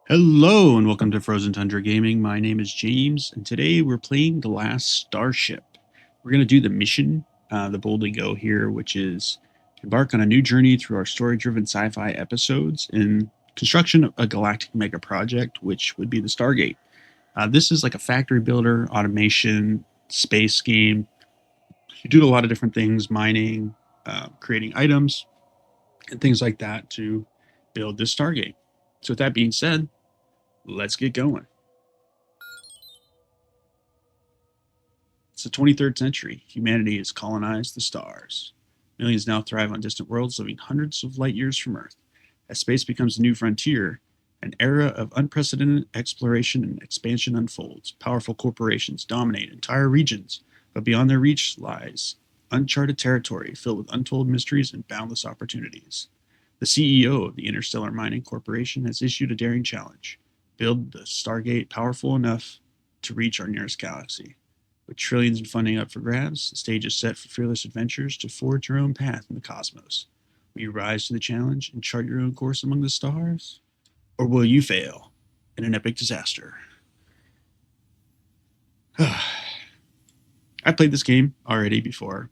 Hello and welcome to Frozen Tundra Gaming. My name is James, and today we're playing The Last Starship. We're going to do the mission, the Boldly Go here, which is embark on a new journey through our story-driven sci-fi episodes in construction of a galactic mega project, which would be the Stargate. This is like a factory builder, automation, space game. You do a lot of different things, mining, creating items, and things like that to build this Stargate. So with that being said, let's get going. It's the 23rd century. Humanity has colonized the stars. Millions now thrive on distant worlds living hundreds of light years from Earth. As space becomes the new frontier, an era of unprecedented exploration and expansion unfolds. Powerful corporations dominate entire regions, but beyond their reach lies uncharted territory filled with untold mysteries and boundless opportunities. The CEO of the Interstellar Mining Corporation has issued a daring challenge: build the Stargate powerful enough to reach our nearest galaxy. With trillions in funding up for grabs, the stage is set for fearless adventures to forge your own path in the cosmos. Will you rise to the challenge and chart your own course among the stars? Or will you fail in an epic disaster? I played this game already before.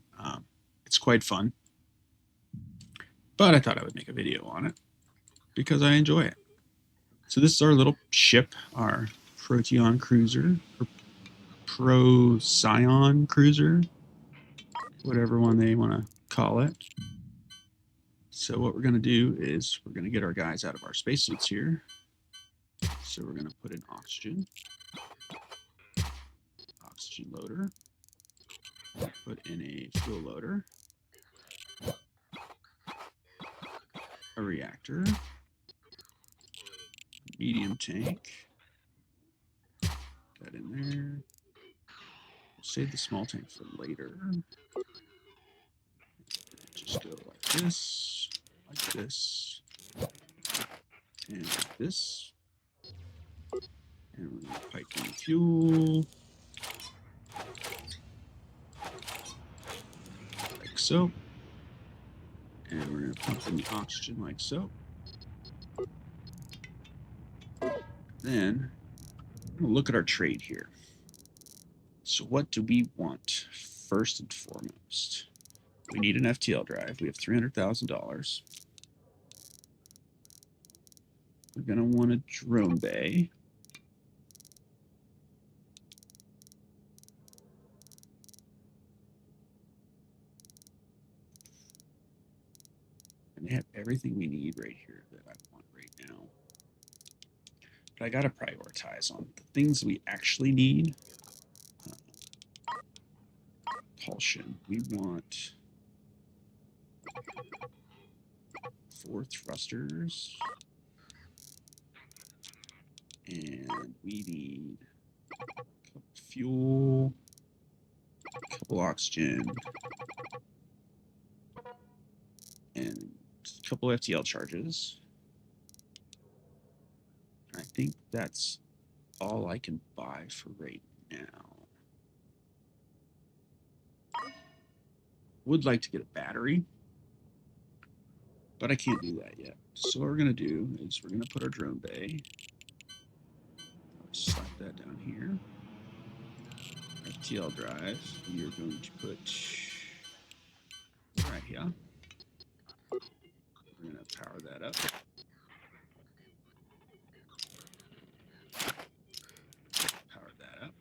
It's quite fun, but I thought I would make a video on it because I enjoy it. So this is our little ship, our Proteon cruiser, or Procyon cruiser, whatever one they want to call it. So what we're going to do is we're going to get our guys out of our spacesuits here. So we're going to put in oxygen loader, put in a fuel loader, a reactor, medium tank, that in there. We'll save the small tank for later. Just go like this, and like this. And we're going to pipe in fuel, like so. And we're going to pump in the oxygen like so. Then we'll look at our trade here. So what do we want first and foremost? We need an FTL drive. We have $300,000. We're going to want a drone bay. And they have everything we need right here that I want right now. But I got to prioritize on the things we actually need. Propulsion. We want 4 thrusters. And we need fuel, a couple oxygen, and a couple FTL charges. I think that's all I can buy for right now. Would like to get a battery, but I can't do that yet. So what we're going to do is we're going to put our drone bay. Slap that down here. FTL drive. You're going to put right here. We're going to power that up. Power that up.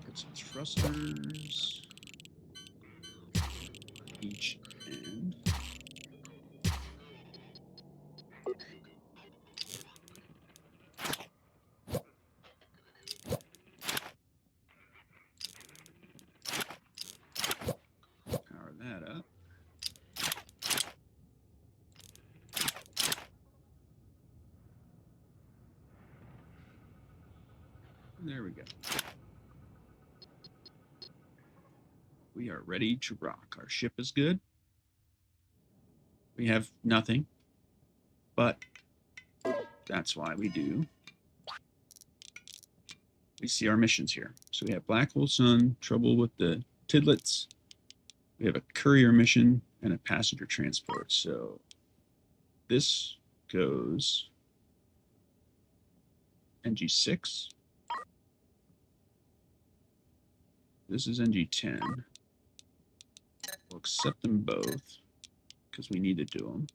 Put some thrusters each end. Power that up. There we go. We are ready to rock. Our ship is good. We have nothing, but that's why we do. We see our missions here. So we have Black Hole Sun, trouble with the tidlets, We have a courier mission and a passenger transport. So this goes NG6. This is NG10. We'll accept them both because we need to do them.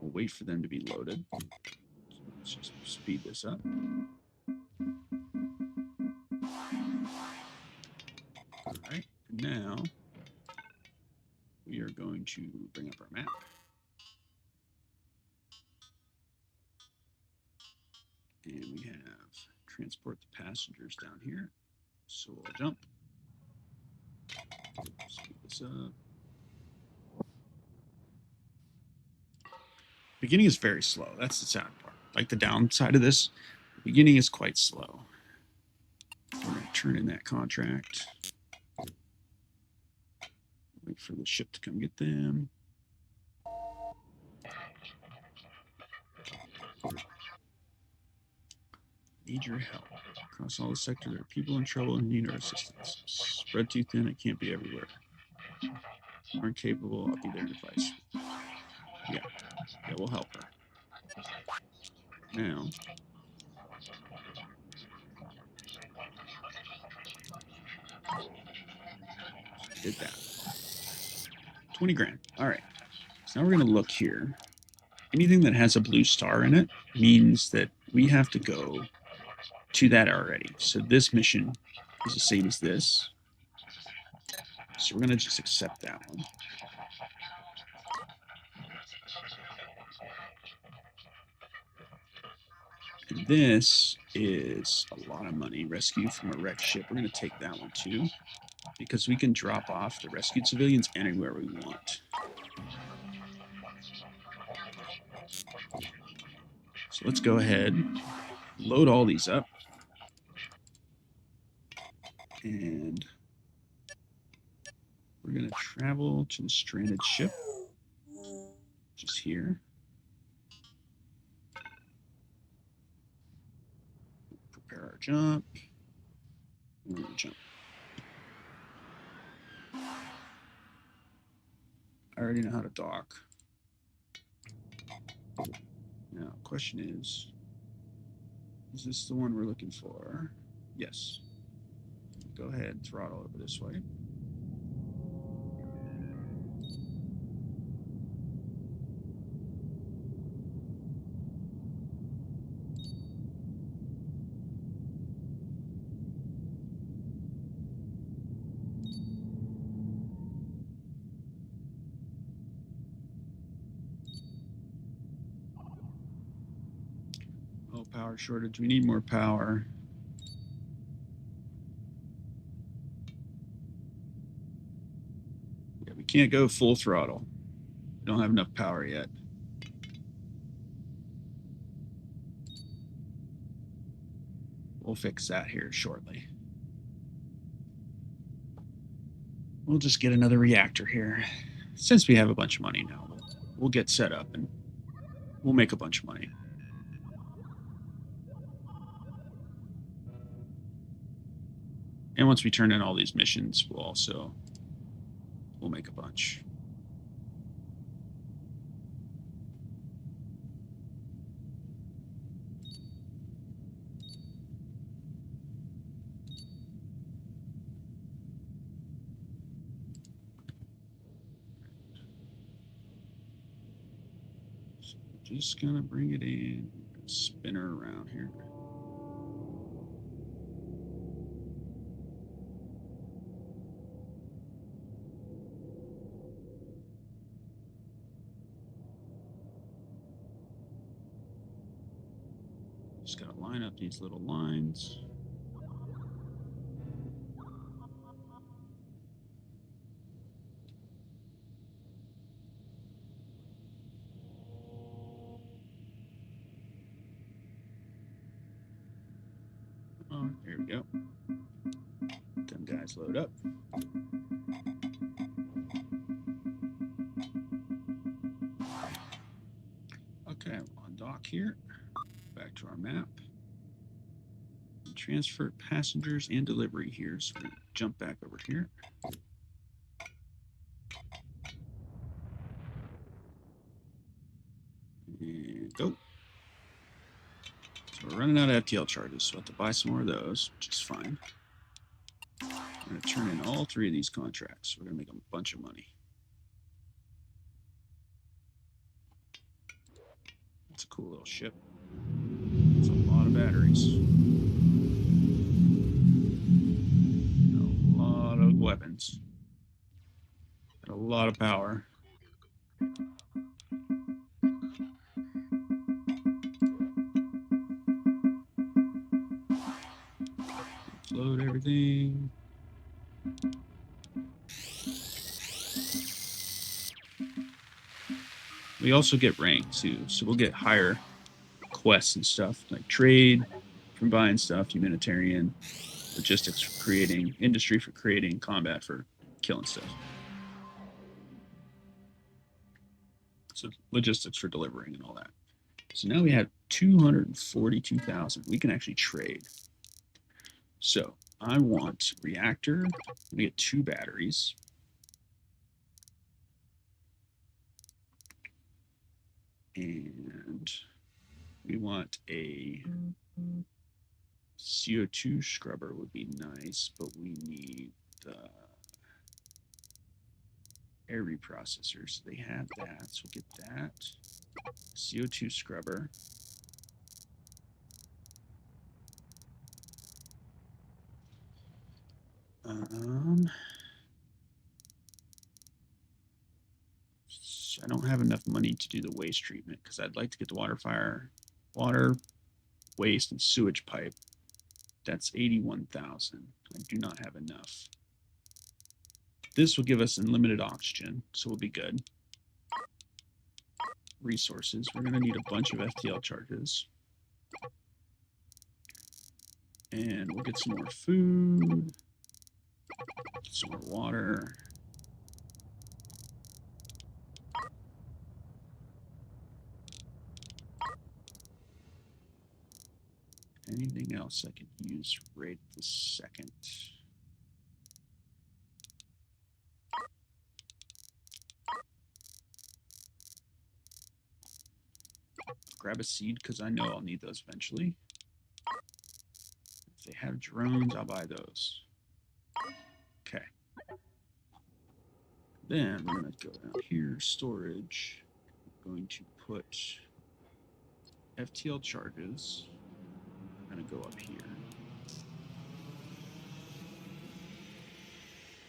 We'll wait for them to be loaded. So let's just speed this up. All right, and now we are going to bring up our map. And we have transport the passengers down here. So we'll jump. Speed this up. Beginning is very slow. That's the sad part. Like the downside of this, the beginning is quite slow. We're going to turn in that contract. Wait for the ship to come get them. Need your help. Across all the sectors, there are people in trouble and need our assistance. Spread too thin, it can't be everywhere. Aren't capable, I'll be their device. Yeah, we'll help her. Now, did that. 20 grand. All right. So now we're going to look here. Anything that has a blue star in it means that we have to go to that already. So this mission is the same as this. So we're going to just accept that one. And this is a lot of money. Rescue from a wrecked ship. We're going to take that one too, because we can drop off the rescued civilians anywhere we want. So let's go ahead, load all these up. And we're going to travel to the stranded ship, which is here. Prepare our jump. We're going to jump. I already know how to dock. Now, question is this the one we're looking for? Yes. Go ahead, throttle over this way. Oh, power shortage. We need more power. Yeah, we can't go full throttle. We don't have enough power yet. We'll fix that here shortly. We'll just get another reactor here. Since we have a bunch of money now, we'll get set up and we'll make a bunch of money. And once we turn in all these missions, we'll make a bunch. So just gonna bring it in, spin her around here. Just gotta line up these little lines. Oh, there we go. Them guys load up. Okay, on dock here. Back to our map. Transfer passengers and delivery here. So we're going to jump back over here. Go. So we're running out of FTL charges, so we'll have to buy some more of those, which is fine. I'm going to turn in all 3 of these contracts. We're going to make a bunch of money. That's a cool little ship. It's a lot of batteries. A lot of weapons. And a lot of power. Load everything. We also get rank too, so we'll get higher quests and stuff like trade from buying stuff, humanitarian, logistics for creating, industry for creating, combat for killing stuff. So logistics for delivering and all that. So now we have 242,000. We can actually trade. So I want reactor. We get 2 batteries. And we want a CO2 scrubber would be nice, but we need the air reprocessor. So they have that. So we'll get that. CO2 scrubber. I don't have enough money to do the waste treatment because I'd like to get the water, waste, and sewage pipe. That's 81,000. I do not have enough. This will give us unlimited oxygen, so we'll be good. Resources. We're going to need a bunch of FTL charges. And we'll get some more food, some more water. Anything else I could use right this second? Grab a seed because I know I'll need those eventually. If they have drones, I'll buy those. Okay. Then we're going to go down here, storage. I'm going to put FTL charges. I'm going to go up here.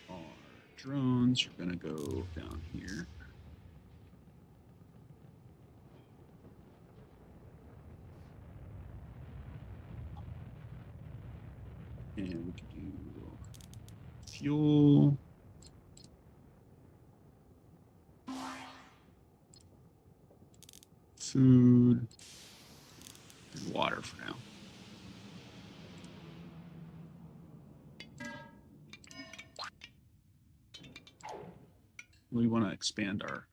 Our drones are going to go down here. And we can do fuel. Food. And water for now. We want to expand our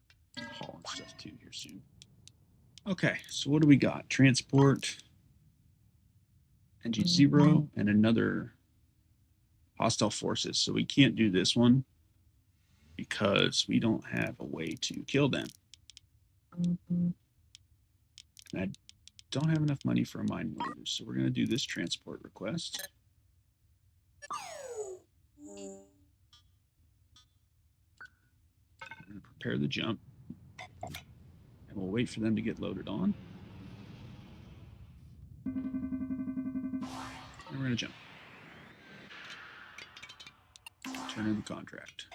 haul and stuff too here soon. Okay, so what do we got? Transport, NG0, and another hostile forces. So we can't do this one because we don't have a way to kill them. And I don't have enough money for a mine laser, so we're going to do this transport request. We're going to prepare the jump. And we'll wait for them to get loaded on. And we're going to jump. Turn in the contract.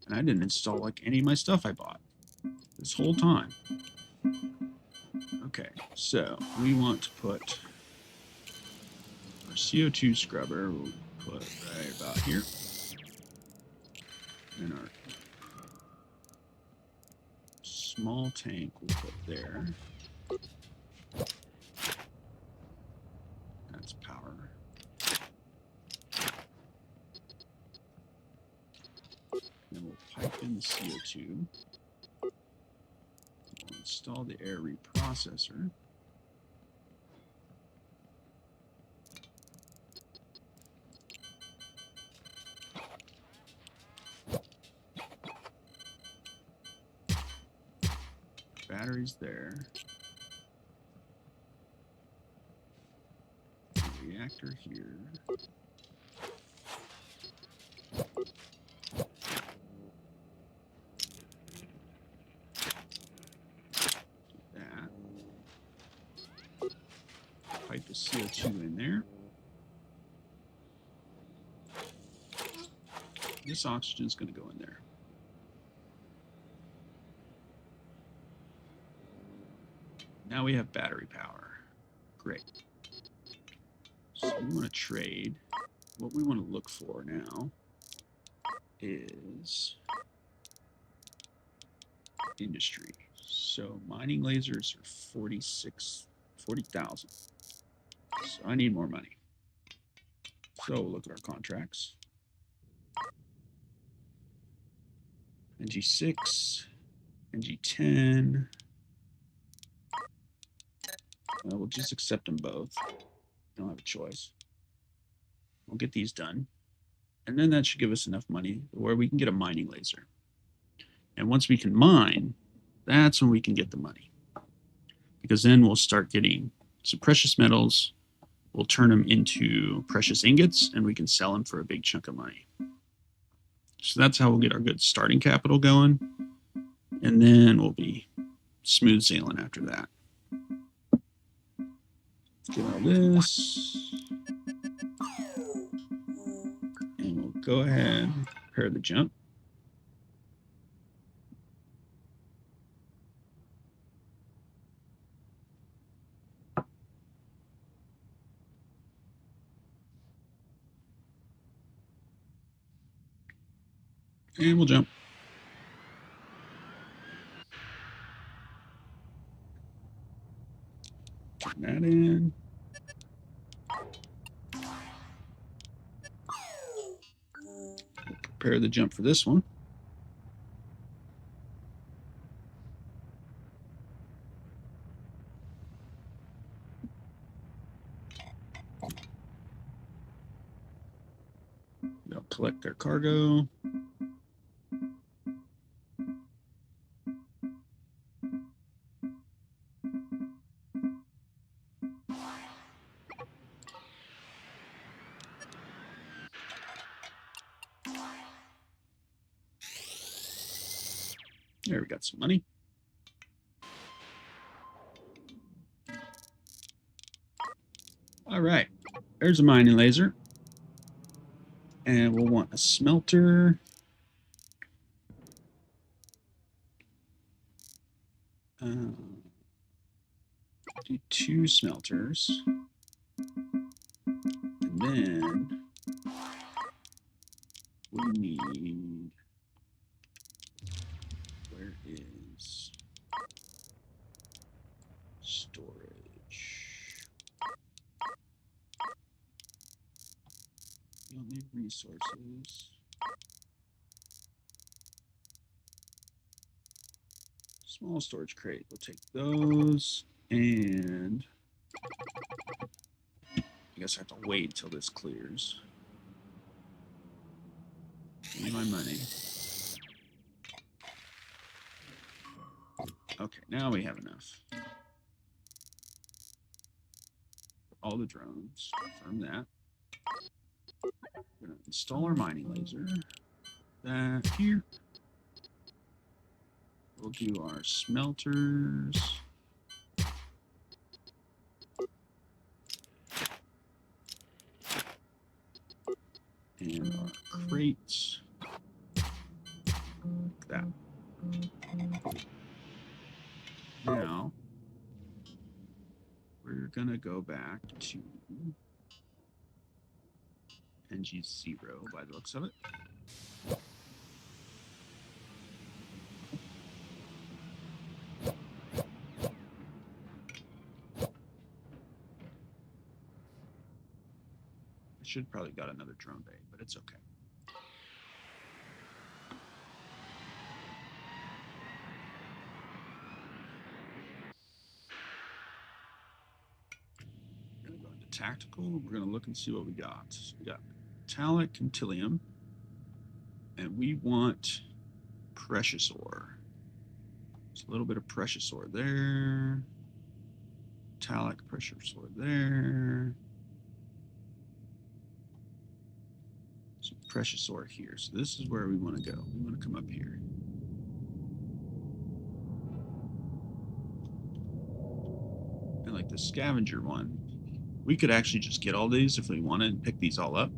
And I didn't install like any of my stuff I bought this whole time. Okay, so we want to put our CO2 scrubber, we'll put right about here. And our small tank we'll put there. That's power. And then we'll pipe in the CO2. Install the air reprocessor. Batteries there. Reactor here. That. Pipe the CO2 in there. This oxygen is going to go in there. Now we have battery power. Great. So we want to trade. What we want to look for now is industry. So mining lasers are 40,000. So I need more money. So we'll look at our contracts. NG6, NG10. We'll just accept them both. Don't have a choice. We'll get these done. And then that should give us enough money where we can get a mining laser. And once we can mine, that's when we can get the money. Because then we'll start getting some precious metals. We'll turn them into precious ingots, and we can sell them for a big chunk of money. So that's how we'll get our good starting capital going. And then we'll be smooth sailing after that. Let's get all this. And we'll go ahead and prepare the jump. And we'll jump. Turn that in. We'll prepare the jump for this one. They'll collect their cargo. There, we got some money. All right, there's a mining laser. And we'll want a smelter. Do 2 smelters. And then we need, where is storage? You'll need resources. Small storage crate, we'll take those, and I guess I have to wait until this clears. Give me my money. Okay, now we have enough. All the drones, confirm that. We're going to install our mining laser. That here. We'll do our smelters. And our crates. Like that. Now, we're going to go back to NG0 by the looks of it. I should probably got another drone bay, but it's okay. tactical. We're going to look and see what we got. So we got metallic and tilium. And we want precious ore. There's a little bit of precious ore there. Metallic precious ore there. Some precious ore here. So this is where we want to go. We want to come up here. And like the scavenger one, we could actually just get all these if we wanted and pick these all up.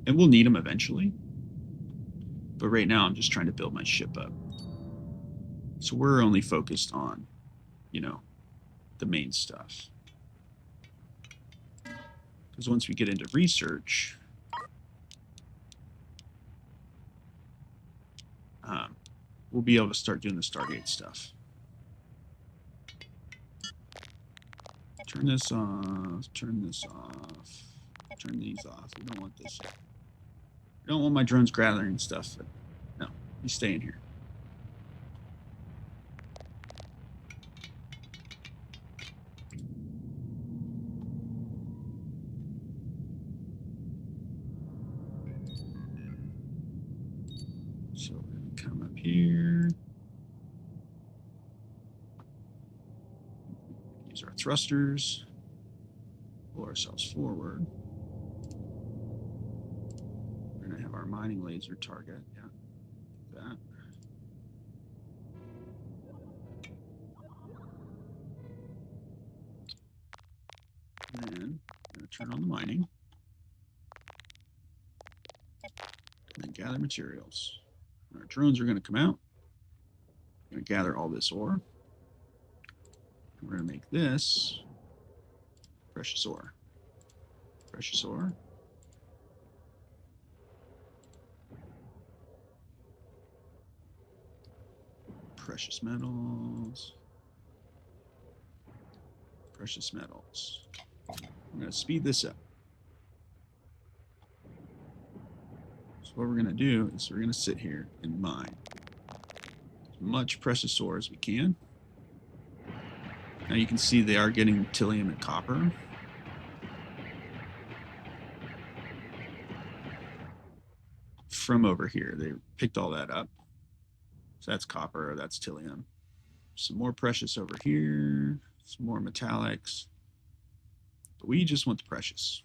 And we'll need them eventually. But right now I'm just trying to build my ship up. So we're only focused on, you know, the main stuff. Because once we get into research, we'll be able to start doing the Stargate stuff. Turn this off, turn this off, turn these off. We don't want this. We don't want my drones gathering stuff. No, you stay in here. So we're going to come up here. Use our thrusters. Pull ourselves forward. We're going to have our mining laser target. Yeah, that. Then I'm going to turn on the mining. And then gather materials. Our drones are going to come out. We're going to gather all this ore. And we're going to make this precious ore. Precious ore. Precious metals. Precious metals. I'm going to speed this up. So what we're going to do is we're going to sit here and mine as much precious ore as we can. Now you can see they are getting tilium and copper. From over here. They picked all that up. So that's copper, that's tilium. Some more precious over here. Some more metallics. But we just want the precious.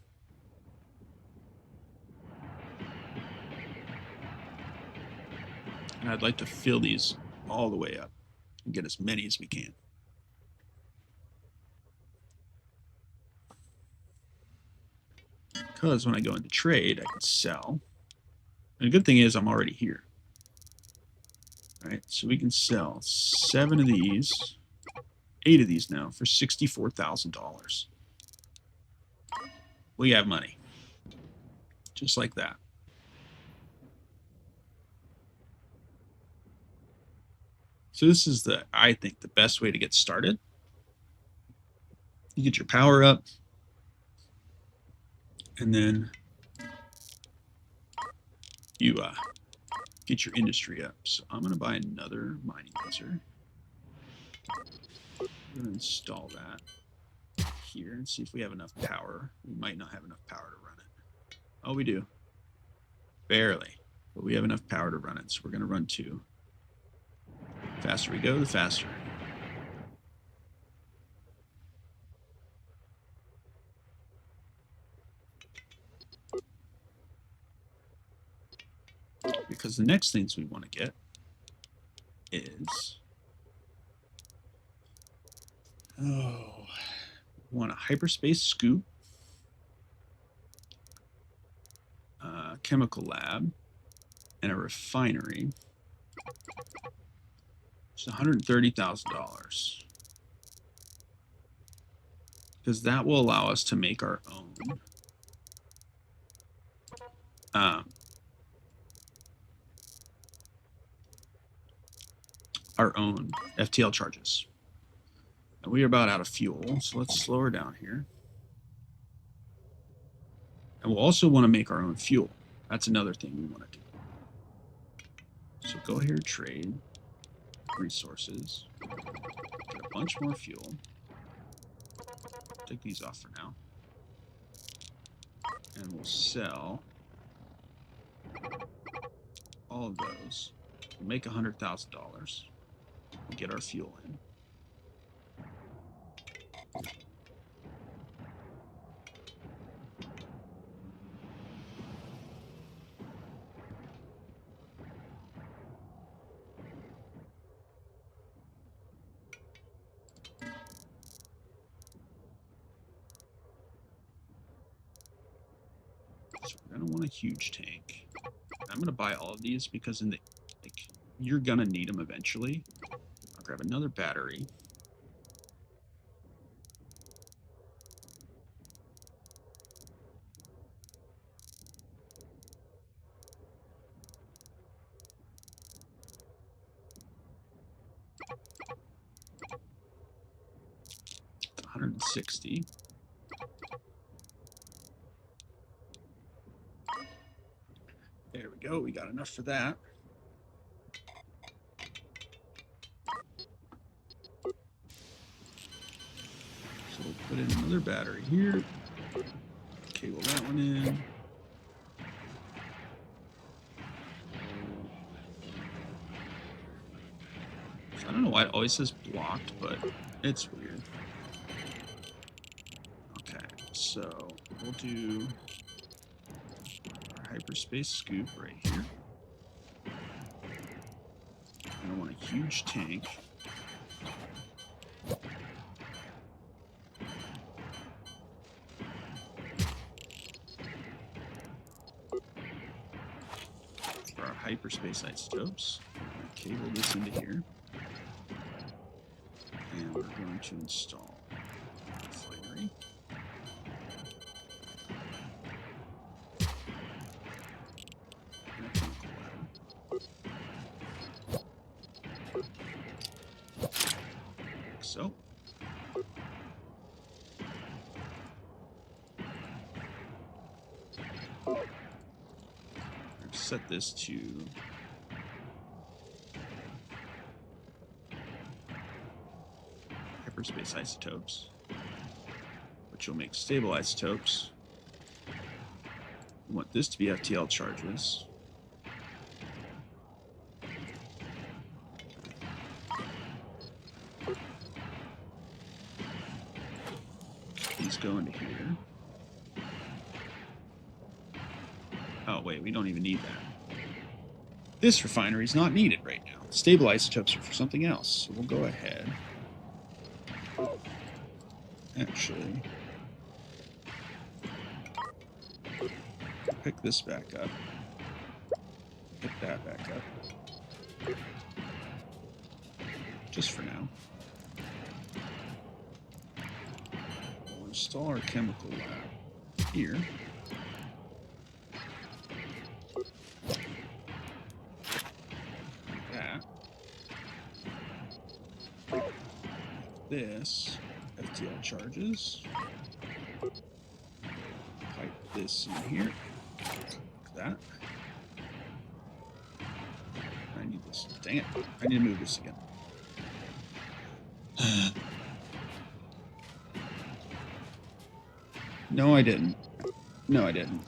And I'd like to fill these all the way up and get as many as we can. Because when I go into trade, I can sell. And the good thing is I'm already here. All right, so we can sell 7 of these, 8 of these now for $64,000. We have money. Just like that. So this is I think the best way to get started. You get your power up, and then you get your industry up. So I'm going to buy another mining laser. I'm going to install that here and see if we have enough power. We might not have enough power to run it. Oh, we do. Barely. But we have enough power to run it, so we're going to run 2. The faster we go, the faster. Because the next things we want to get is... Oh, we want a hyperspace scoop, a chemical lab, and a refinery. It's $130,000. Because that will allow us to make our own FTL charges. And we are about out of fuel, so let's slow her down here. And we'll also want to make our own fuel. That's another thing we want to do. So go here, trade, resources, get a bunch more fuel. take these off for now. And we'll sell all of those. We'll make $100,000. We'll get our fuel in. So we're gonna want a huge tank. I'm gonna buy all of these because you're gonna need them eventually. I'll grab another battery. It's 160. There we go. We got enough for that. So we'll put in another battery here. Cable that one in. So I don't know why it always says blocked, but it's weird. Okay, so we'll do our hyperspace scoop right here. And I want a huge tank. For our hyperspace isotopes, cable this into here. And we're going to install a refinery. And a chemical lab. Like so. Set this to hyperspace isotopes, which will make stable isotopes. We want this to be FTL charges. These go into here. Oh, wait, we don't even need that. This refinery is not needed right now. Stable isotopes are for something else. So we'll go ahead. Actually, pick this back up. Pick that back up. Just for now. We'll install our chemical lab here. This FTL charges. Pipe this in here. Like that. I need this. Dang it. I need to move this again. No, I didn't. No, I didn't.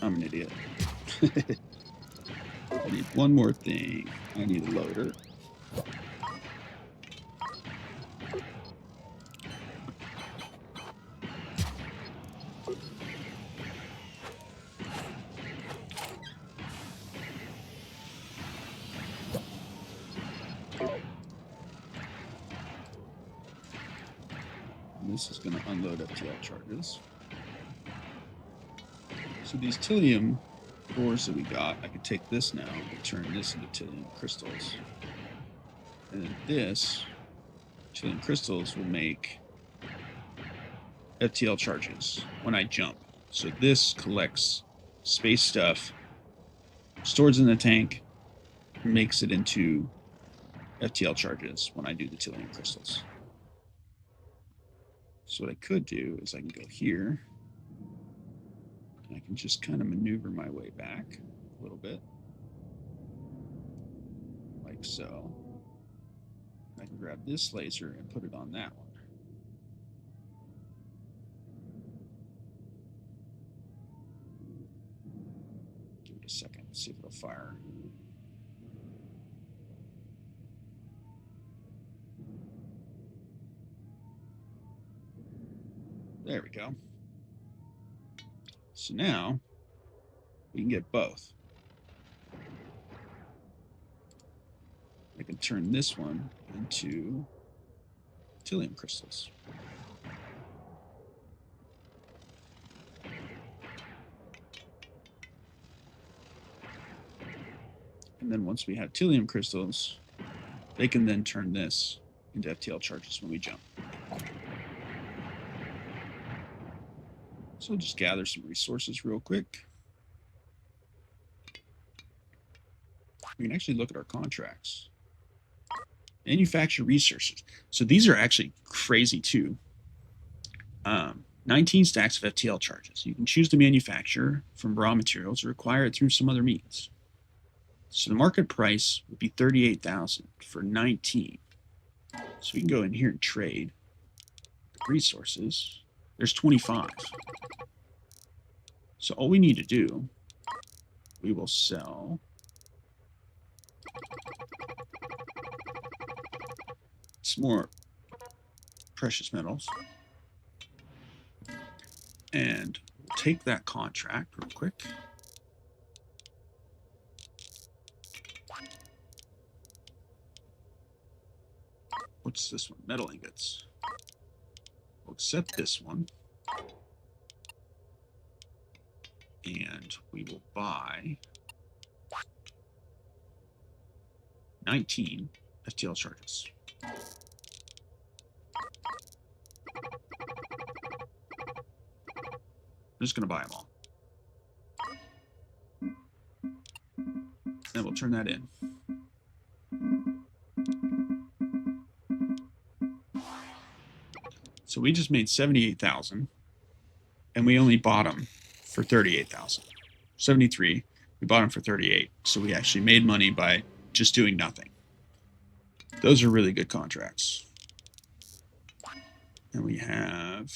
I'm an idiot. I need one more thing. I need a loader. This is going to unload FTL charges. So these Tilium ores that we got, I could take this now and turn this into Tilium crystals. And then this, Tilium crystals, will make FTL charges when I jump. So this collects space stuff, stores in the tank, makes it into FTL charges when I do the Tilium crystals. So what I could do is I can go here, and I can just kind of maneuver my way back a little bit, like so. I can grab this laser and put it on that one. a second. See if it'll fire. There we go. So now we can get both. I can turn this one into Tilium crystals. And then once we have Tilium crystals, they can then turn this into FTL charges when we jump. So just gather some resources real quick. We can actually look at our contracts. Manufacture resources. So these are actually crazy too. 19 stacks of FTL charges. You can choose to manufacture from raw materials or acquire it through some other means. So the market price would be 38,000 for 19. So we can go in here and trade resources. There's 25. So all we need to do, we will sell some more precious metals and take that contract real quick. What's this one? Metal ingots. We'll accept this one. And we will buy 19 FTL charges. I'm just going to buy them all. Then we'll turn that in. So we just made 78,000 and we only bought them for 38,000. 73, we bought them for 38. So we actually made money by just doing nothing. Those are really good contracts. And we have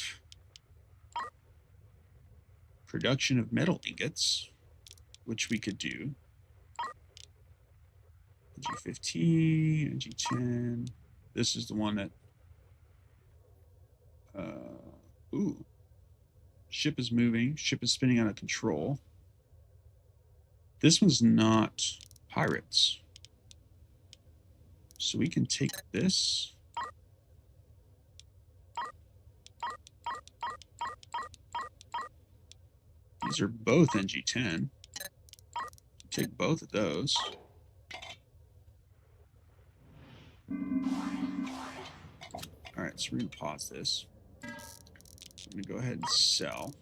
production of metal ingots, which we could do. NG15, NG10. This is the one that ooh. Ship is moving. Ship is spinning out of control. This one's not pirates. So we can take this. These are both NG10. Take both of those. All right, so we're going to pause this. I'm going to go ahead and sell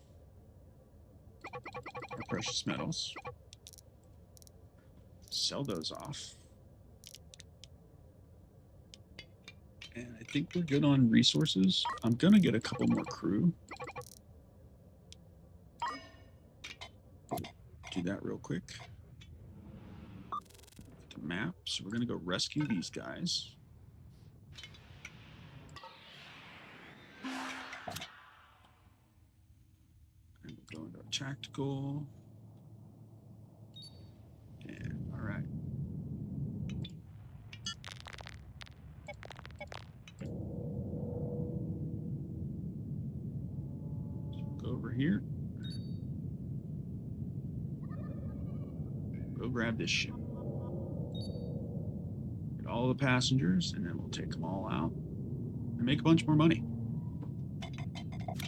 our precious metals. Sell those off. And I think we're good on resources. I'm going to get a couple more crew. Do that real quick. The map. So we're going to go rescue these guys. And we'll go into our tactical. And all right. So we'll go over here. Go grab this ship. Get all the passengers, and then we'll take them all out and make a bunch more money.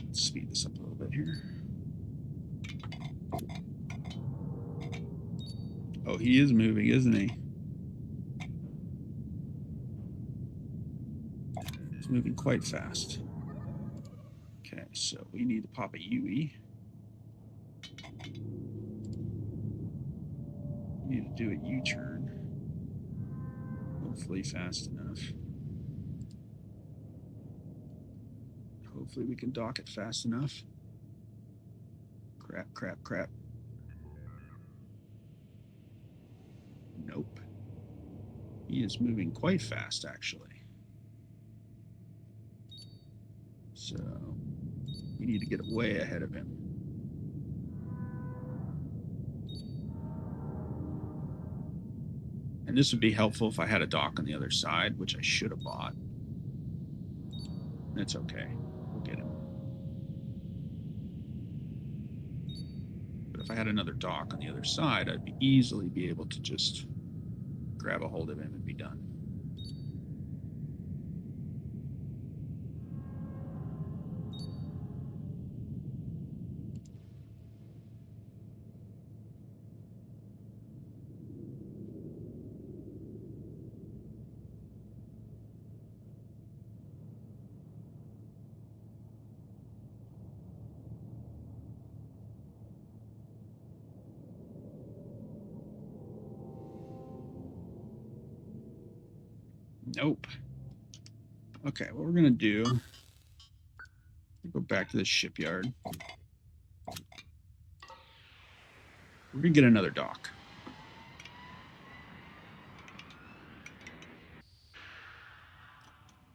Let's speed this up a little bit here. Oh, he is moving, isn't he? He's moving quite fast. Okay, so we need to pop a UE. We need to do a U-turn. Hopefully fast enough. Hopefully we can dock it fast enough. Crap, crap, crap. Nope. He is moving quite fast, actually. So we need to get way ahead of him. And this would be helpful if I had a dock on the other side, which I should have bought. It's okay. We'll get him. But if I had another dock on the other side, I'd easily be able to just grab a hold of him and be done. Nope. Okay, what we're going to do, go back to the shipyard. We're going to get another dock.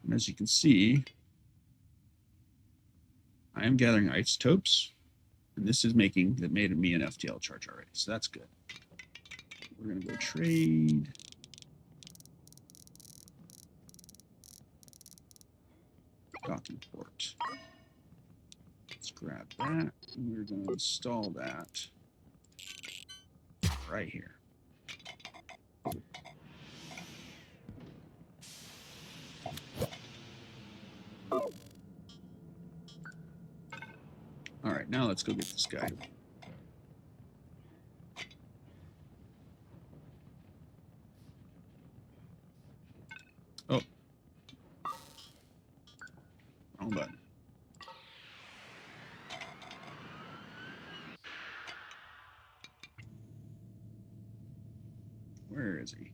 And as you can see, I am gathering isotopes, and this is made me an FTL charge already, so that's good. We're going to go trade. Docking port. Let's grab that, and we're going to install that right here. All right, now let's go get this guy. Oh. Wrong button. Where is he?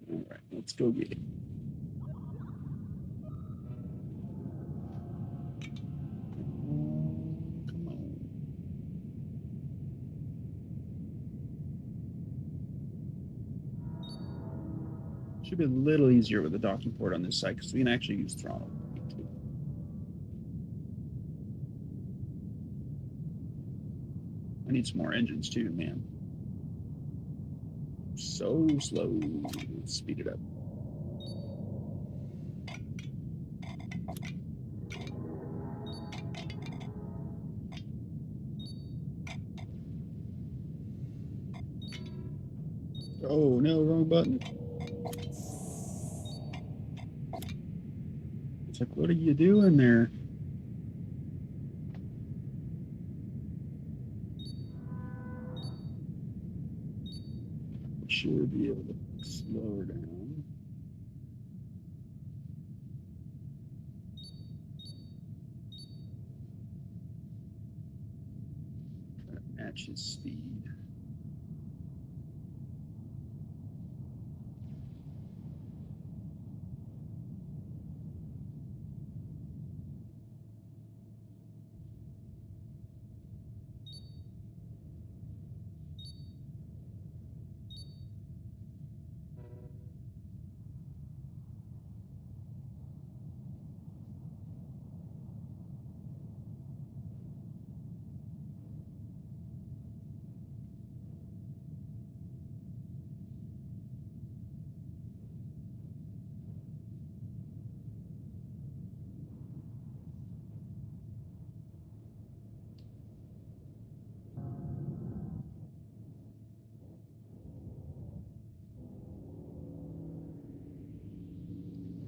All right, let's go get him. Come on. Should be a little easier with the docking port on this side because we can actually use throttle. I need some more engines too, man. So slow. Let's speed it up. Oh no, wrong button. It's like, what are you doing there? Should be able to slow her down. Try to match his speed.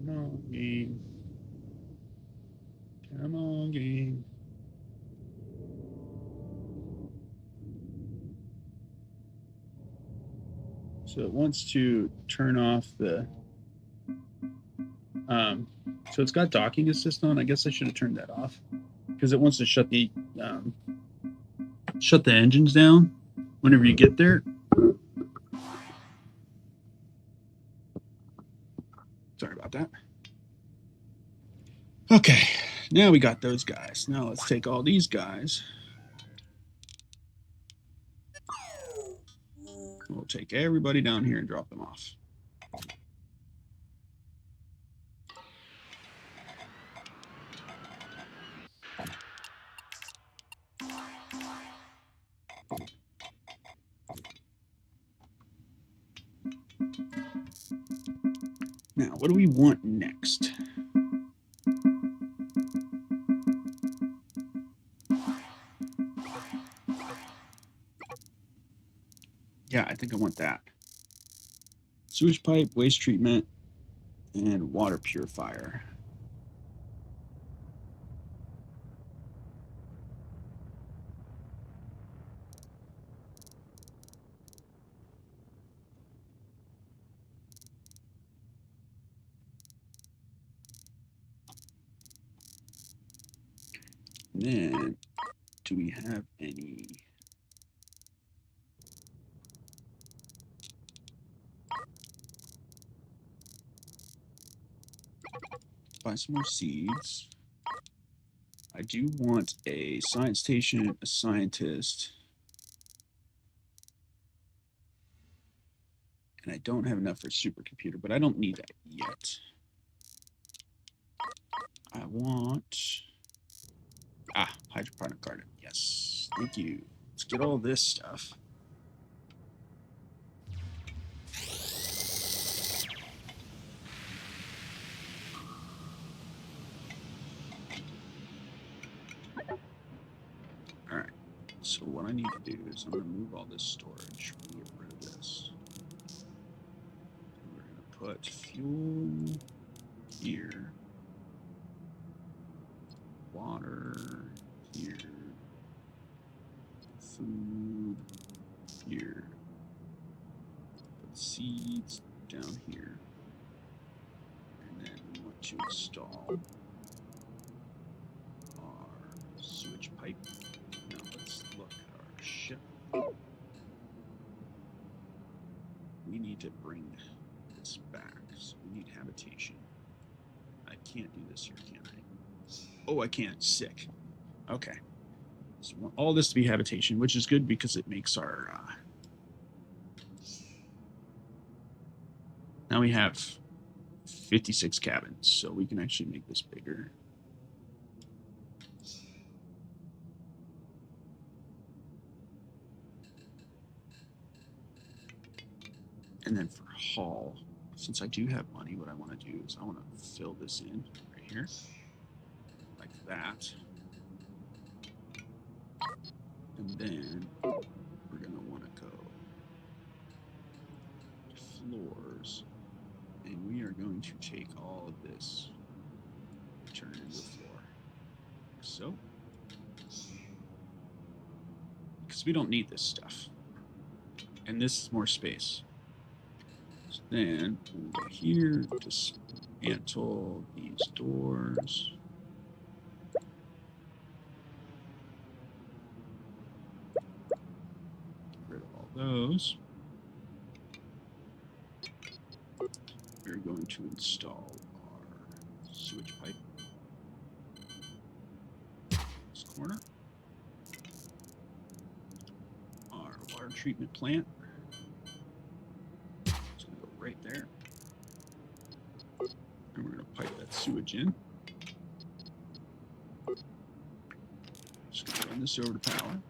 Come on, game. Come on, game. So it wants to turn off the. So it's got docking assist on. I guess I should have turned that off because it wants to shut the engines down whenever you get there. Sorry about that. Okay, now we got those guys. Now let's take all these guys. We'll take everybody down here and drop them off. Now, what do we want next? Yeah, I think I want that. Sewage pipe, waste treatment, and water purifier. And then, do we have any? Buy some more seeds. I do want a science station, a scientist, and I don't have enough for a supercomputer, but I don't need that yet. I want hydroponic garden. Yes, thank you. Let's get all this stuff. All right. So what I need to do is I'm going to move all this storage. We'll get rid of this. And we're going to put fuel here, water here, food here, put seeds down here, and then we want to install our sewage pipe. Now let's look at our ship. We need to bring this back, so we need habitation. I can't do this here, can I? Oh, I can't. Sick. Okay. So we want all this to be habitation, which is good because it makes our... now we have 56 cabins, so we can actually make this bigger. And then for haul, since I do have money, what I want to do is I want to fill this in right here, like that. And then we're going to want to go to floors, and we are going to take all of this and turn it into a floor, like so. Because we don't need this stuff. And this is more space. So then we'll go here, dismantle these doors. Get rid of all those. We're going to install our sewage pipe in this corner. Our water treatment plant. It's going to go right there. And we're going to pipe that sewage in. Just going to run this over to power.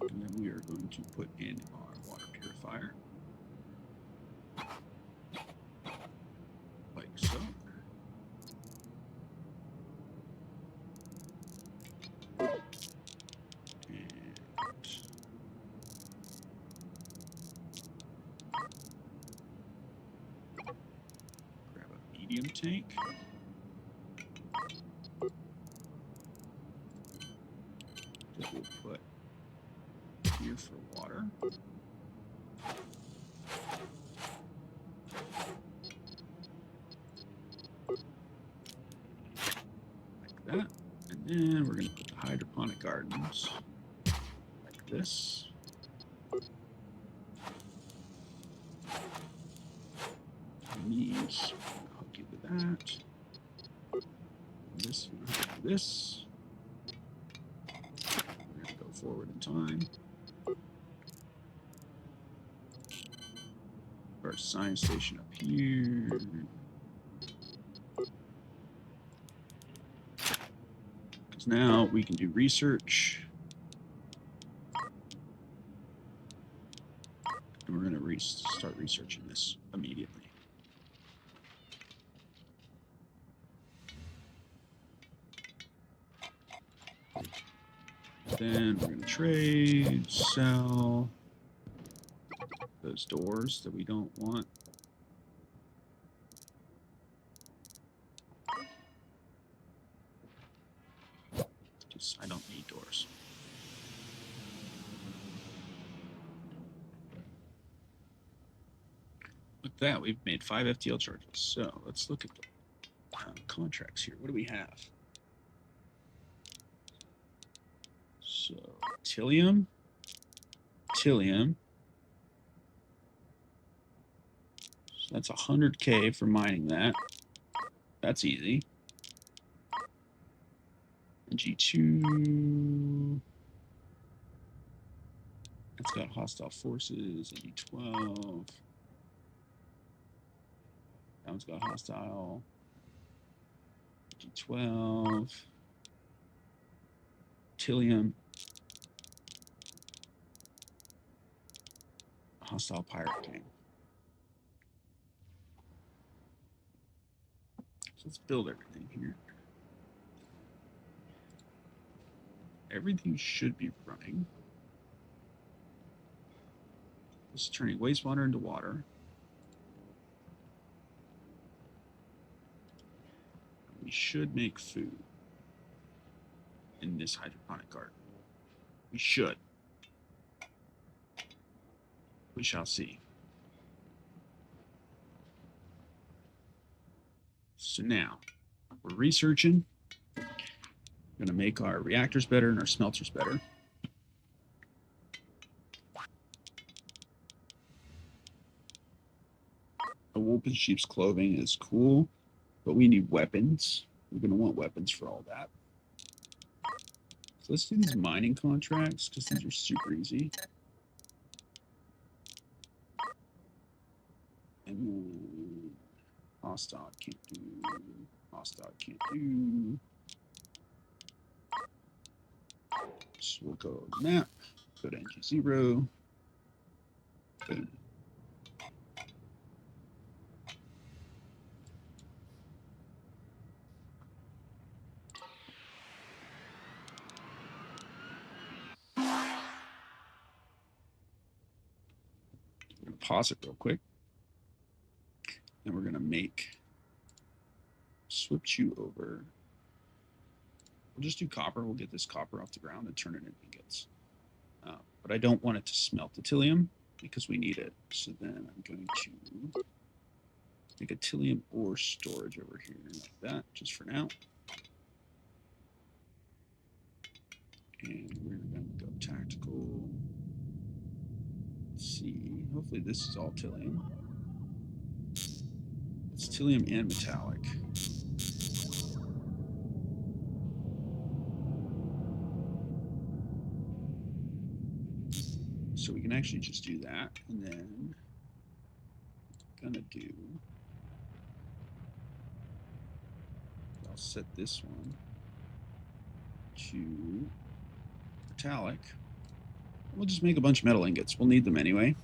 And then we are going to put in our water purifier. Like so. And grab a medium tank. That we'll put here for water. Like that. And then we're going to put the hydroponic gardens like this. And these, hook you to that. And this, and this. We're going to go forward in time. Our science station up here. Because now we can do research. And we're going to start researching this immediately. Then we're going to trade, sell those doors that we don't want. Just, I don't need doors. With that, we've made 5 FTL charges. So let's look at the contracts here. What do we have? So Tillium. So that's 100K for mining that. That's easy. And G2. It's got hostile forces. And D12. That one's got hostile. D12. Tillium. Hostile pirate gang. So let's build everything here. Everything should be running. This is turning wastewater into water. We should make food in this hydroponic garden. We should. We shall see. So now, we're researching. We're going to make our reactors better and our smelters better. A wolf in sheep's clothing is cool, but we need weapons. We're going to want weapons for all that. So let's do these mining contracts, because these are super easy. And then hostile can't do. Hostile can't do. So we'll go map, go to NG0. Boom. We're going to pause it real quick. And we're going to switch you over. We'll just do copper. We'll get this copper off the ground and turn it into ingots. But I don't want it to smelt the Tillium because we need it. So then I'm going to make a Tillium ore storage over here like that, just for now. And we're going to go tactical. Let's see. Hopefully this is all Tillium. It's Tillium and metallic. So we can actually just do that, and then I'm gonna do. I'll set this one to metallic. We'll just make a bunch of metal ingots. We'll need them anyway.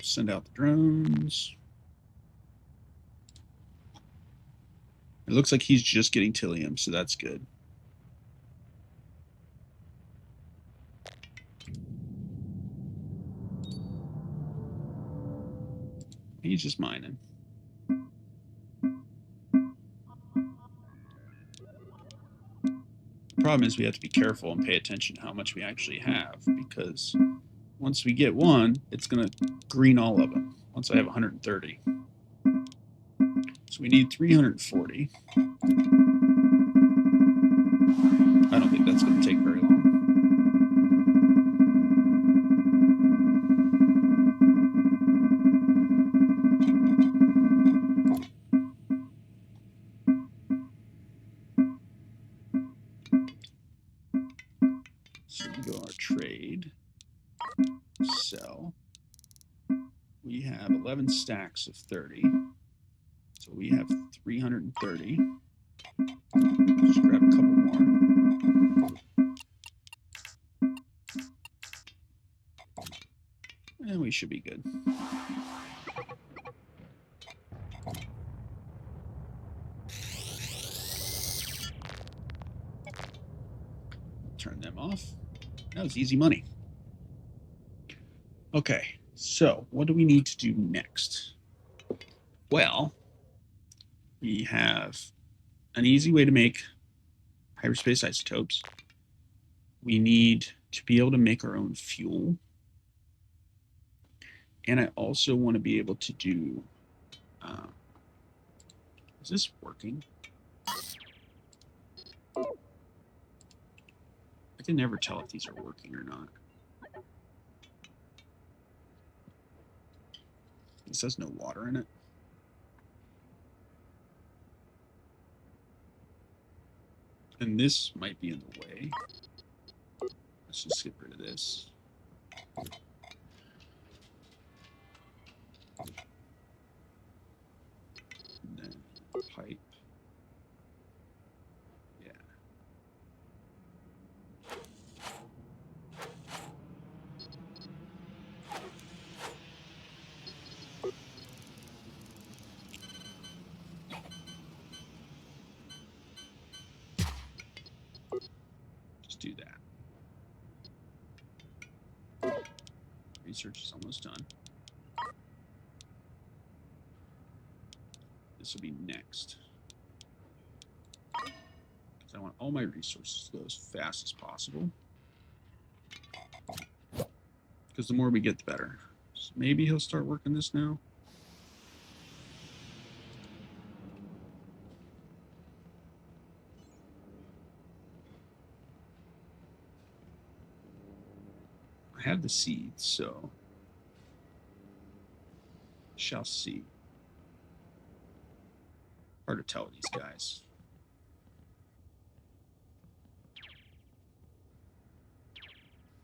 Send out the drones. It looks like he's just getting Tillium, so that's good. He's just mining. The problem is we have to be careful and pay attention to how much we actually have, because once we get one, it's going to green all of them. Once I have 130. So we need 340. I don't think that's going to take very long. So we go our trade, sell. We have 11 stacks of 30. So So we have 330. Let's grab a couple more. And we should be good. Turn them off. That was easy money. Okay, so what do we need to do next? Well, we have an easy way to make hyperspace isotopes. We need to be able to make our own fuel. And I also want to be able to do... is this working? I can never tell if these are working or not. This has no water in it. And this might be in the way. Let's just get rid of this. And then pipe. Yeah. Just do that. Research is almost done. This will be next. Because I want all my resources to go as fast as possible. Because the more we get, the better. So maybe he'll start working this now. I have the seeds, so shall see. Hard to tell with these guys.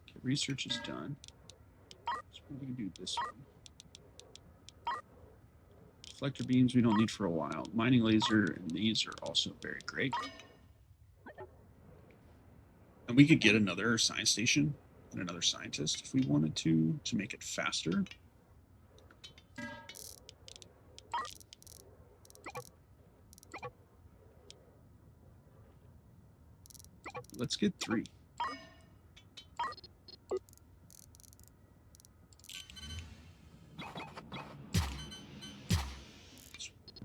Okay, research is done. So we're going to do this one. Deflector beams we don't need for a while. Mining laser and these are also very great. And we could get another science station and another scientist if we wanted to make it faster. Let's get 3.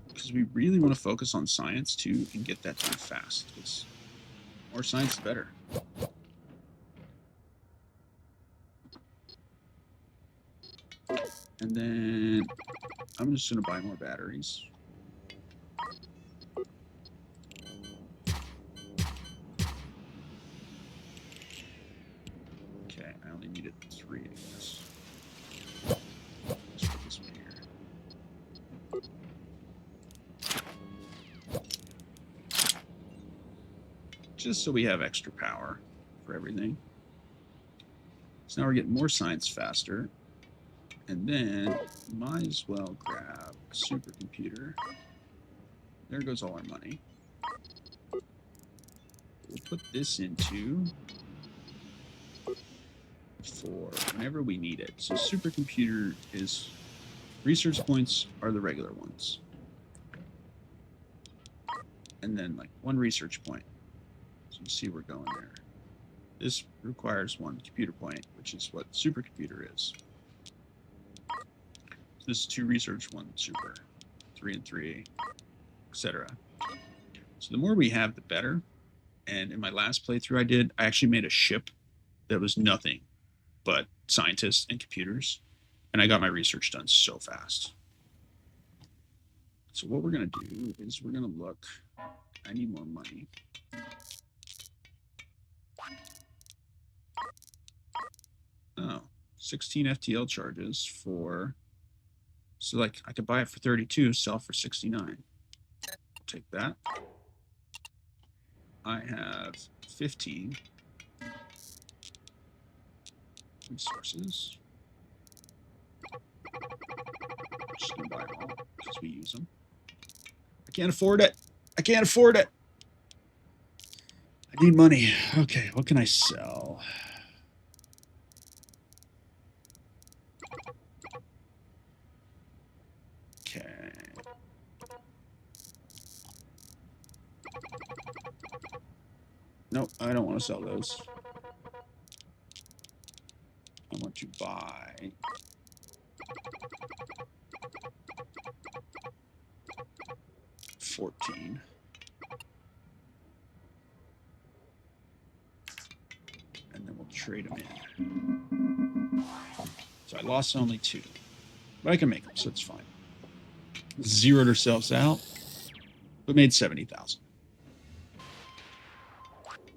Because we really want to focus on science too and get that done fast. Because more science, the better. And then I'm just going to buy more batteries. Okay, I only needed 3, I guess. Let's put this one here. Just so we have extra power for everything. So now we're getting more science faster. And then might as well grab a supercomputer. There goes all our money. We'll put this into for whenever we need it. So supercomputer is research points are the regular ones. And then like 1 research point. So you see we're going there. This requires 1 computer point, which is what supercomputer is. So this is 2 research, 1 super, 3 and 3, etc. So the more we have, the better. And in my last playthrough I actually made a ship that was nothing but scientists and computers. And I got my research done so fast. So what we're going to do is we're going to look. I need more money. Oh, 16 FTL charges for... So like I could buy it for 32, sell for 69. Take that. I have 15 resources. Just gonna buy them all because we use them. Can't afford it. I can't afford it. I need money. Okay, what can I sell? Okay. Nope, I don't want to sell those. I want to buy 14. And then we'll trade them in. So I lost only 2. But I can make them, so it's fine. Zeroed ourselves out, but made 70,000.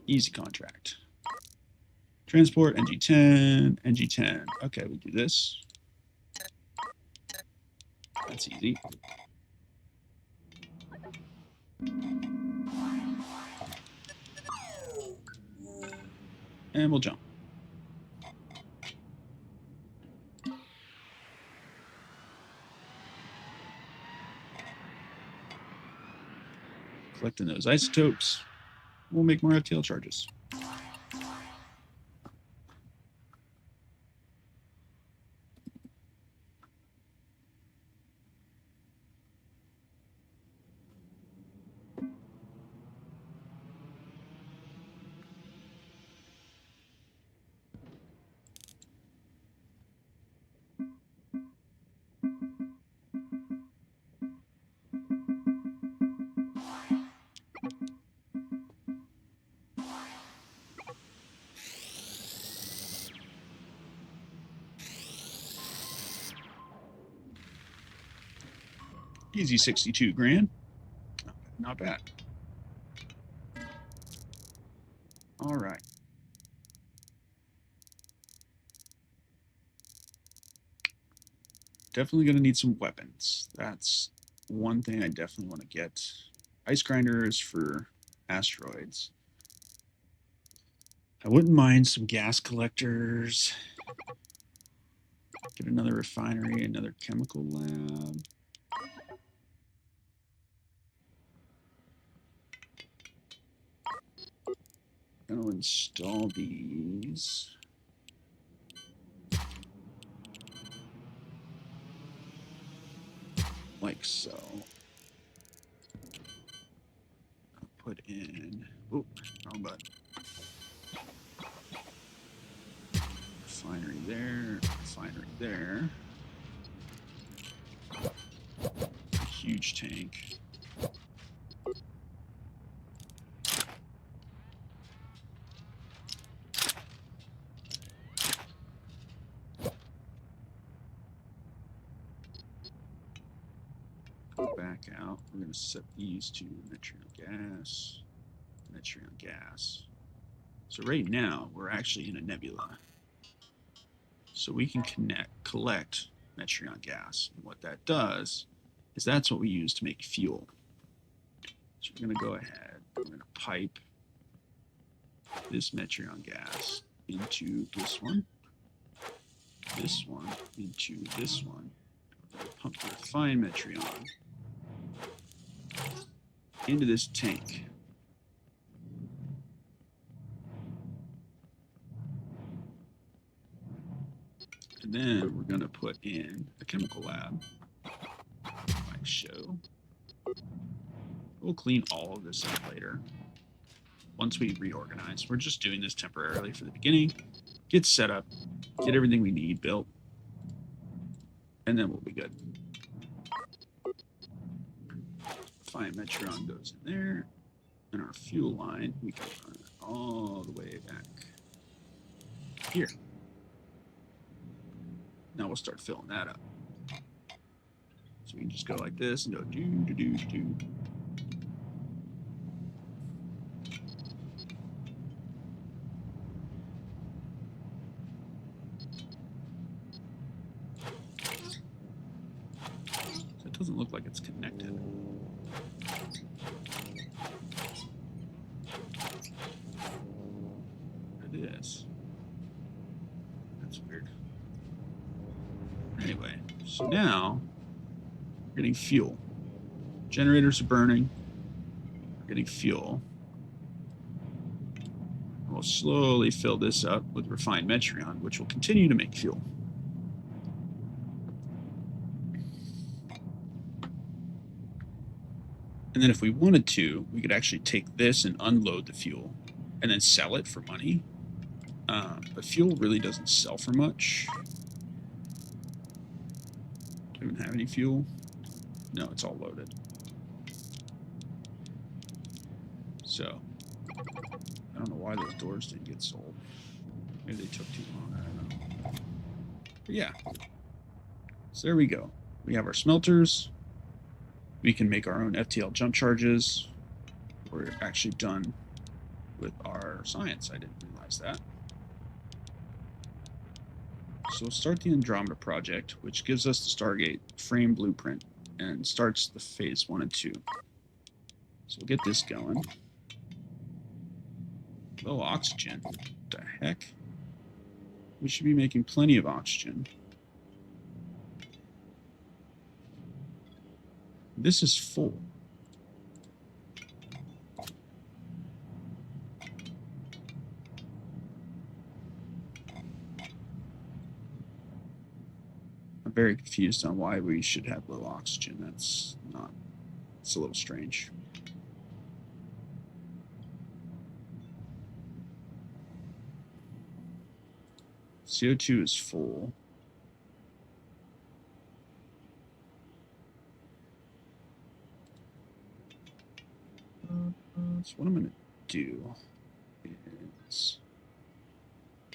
Easy contract. Transport, NG10, NG10. Okay, we do this. That's easy. And we'll jump. Collecting those isotopes. We'll make more FTL charges. Easy 62 grand. Not bad. All right. Definitely going to need some weapons. That's one thing I definitely want to get. Ice grinders for asteroids. I wouldn't mind some gas collectors. Get another refinery, another chemical lab. I'll install these. Like so. I'll put in, oh, wrong button. Refinery there, refinery there. Huge tank. Go back out. We're going to set these to Metreon gas. Metreon gas. So right now, we're actually in a nebula. So we can collect Metreon gas. And what that does is that's what we use to make fuel. So we're going to go ahead. We're going to pipe this Metreon gas into this one into this one. Pump the refined Metreon into this tank. And then we're going to put in a chemical lab. Like show. We'll clean all of this up later. Once we reorganize. We're just doing this temporarily for the beginning. Get set up. Get everything we need built. And then we'll be good. Fine Metreon goes in there. And our fuel line, we can run it all the way back here. Now we'll start filling that up. So we can just go like this and go do. So it doesn't look like it's connected. It is. That's weird. Anyway, so now we're getting fuel. Generators are burning. We're getting fuel. We'll slowly fill this up with refined Metreon, which will continue to make fuel. And then if we wanted to, we could actually take this and unload the fuel and then sell it for money. But fuel really doesn't sell for much. Do we even have any fuel? No, it's all loaded. So, I don't know why those doors didn't get sold. Maybe they took too long, I don't know. But yeah. So there we go. We have our smelters. We can make our own FTL jump charges. We're actually done with our science. I didn't realize that. So we'll start the Andromeda project, which gives us the Stargate frame blueprint and starts the phase 1 and 2. So we'll get this going. Low oxygen. What the heck? We should be making plenty of oxygen. This is full. I'm very confused on why we should have low oxygen. It's a little strange. CO2 is full. So what I'm going to do is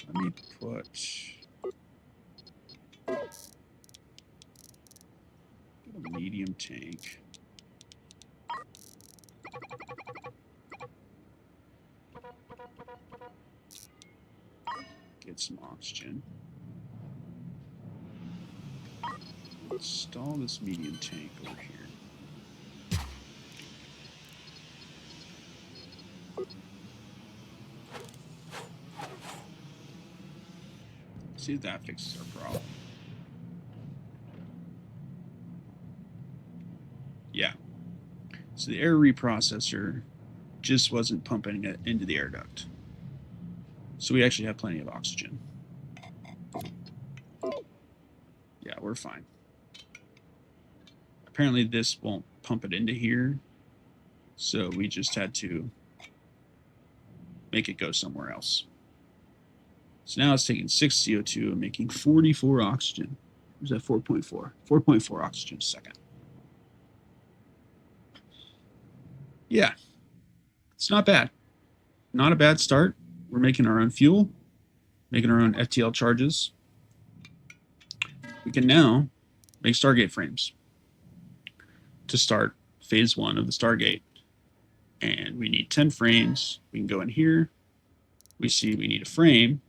let me put a medium tank. Get some oxygen. Install this medium tank over here. See if that fixes our problem. Yeah. So the air reprocessor just wasn't pumping it into the air duct. So we actually have plenty of oxygen. Yeah, we're fine. Apparently this won't pump it into here. So we just had to make it go somewhere else. So now it's taking 6 CO2 and making 44 oxygen. Where's that 4.4? 4.4 oxygen a second. Yeah, it's not bad. Not a bad start. We're making our own fuel, making our own FTL charges. We can now make Stargate frames to start phase 1 of the Stargate. And we need 10 frames. We can go in here. We see we need a frame,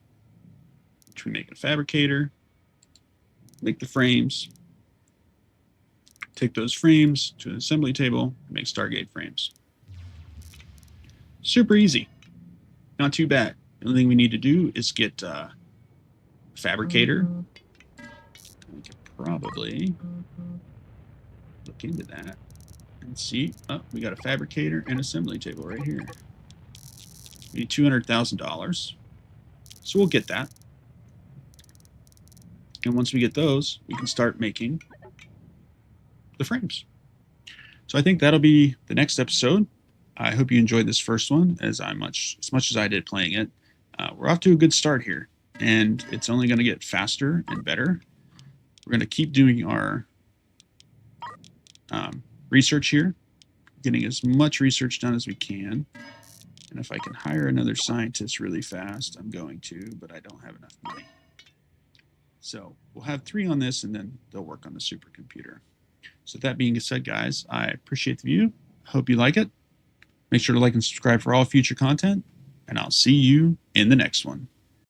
which we make a fabricator, make the frames, take those frames to an assembly table, and make Stargate frames. Super easy. Not too bad. The only thing we need to do is get a fabricator. We could probably look into that and see. Oh, we got a fabricator and assembly table right here. We need $200,000. So we'll get that. And once we get those, we can start making the frames. So I think that'll be the next episode. I hope you enjoyed this first one as much as I did playing it. We're off to a good start here, and it's only going to get faster and better. We're going to keep doing our research here, getting as much research done as we can. And if I can hire another scientist really fast, I'm going to, but I don't have enough money. So we'll have 3 on this, and then they'll work on the supercomputer. So that being said, guys, I appreciate the view. Hope you like it. Make sure to like and subscribe for all future content, and I'll see you in the next one.